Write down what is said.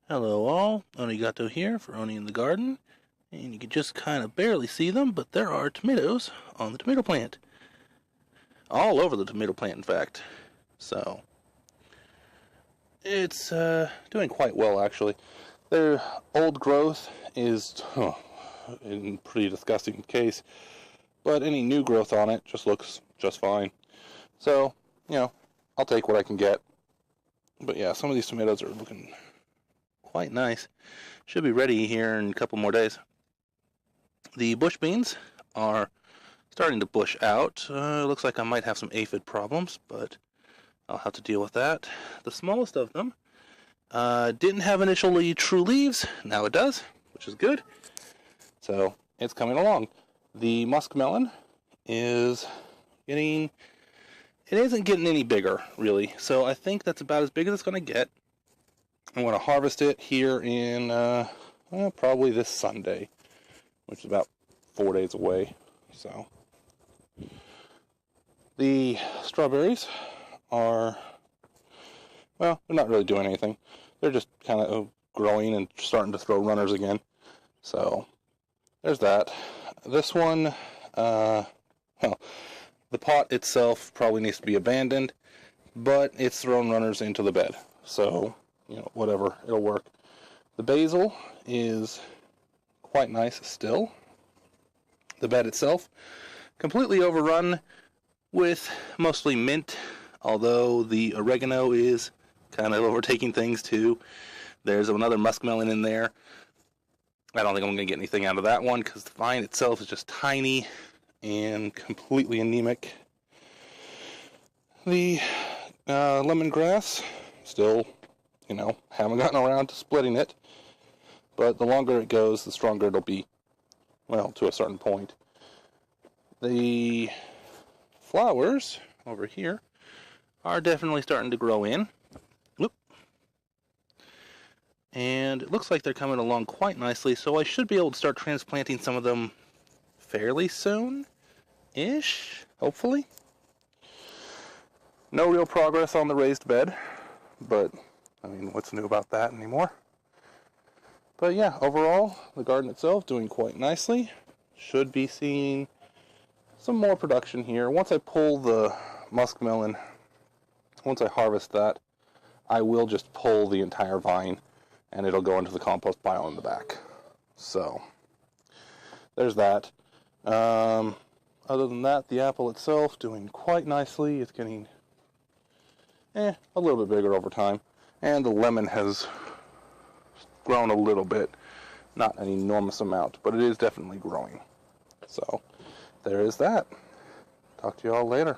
Hello all, Onigato here for Oni in the Garden, and you can just kind of barely see them, but there are tomatoes on the tomato plant. All over the tomato plant, in fact. So, it's doing quite well, actually. Their old growth is in pretty disgusting case, but any new growth on it just looks just fine. So, I'll take what I can get. But yeah, some of these tomatoes are looking quite nice. Should be ready here in a couple more days. The bush beans are starting to bush out. Looks like I might have some aphid problems, but I'll have to deal with that. The smallest of them didn't have initially true leaves. Now it does, which is good. So it's coming along. The musk melon is it isn't getting any bigger, really. So I think that's about as big as it's going to get. I'm going to harvest it here in probably this Sunday, which is about 4 days away. So the strawberries are, well, they're not really doing anything. They're just kind of growing and starting to throw runners again. So there's that. This one, well, the pot itself probably needs to be abandoned, but it's thrown runners into the bed. So whatever, it'll work. The basil is quite nice still. The bed itself, completely overrun with mostly mint, although the oregano is kind of overtaking things too. There's another muskmelon in there. I don't think I'm going to get anything out of that one because the vine itself is just tiny and completely anemic. The lemongrass, still, haven't gotten around to splitting it, but the longer it goes, the stronger it'll be, well, to a certain point. The flowers over here are definitely starting to grow in. Whoop. And it looks like they're coming along quite nicely, so I should be able to start transplanting some of them fairly soon-ish, hopefully. No real progress on the raised bed, but what's new about that anymore? But yeah, overall, the garden itself doing quite nicely. Should be seeing some more production here. Once I pull the muskmelon, once I harvest that, I will just pull the entire vine and it'll go into the compost pile in the back. So, there's that. Other than that, the apple itself doing quite nicely. It's getting a little bit bigger over time. And the lemon has grown a little bit. Not an enormous amount, but it is definitely growing. So, there is that. Talk to you all later.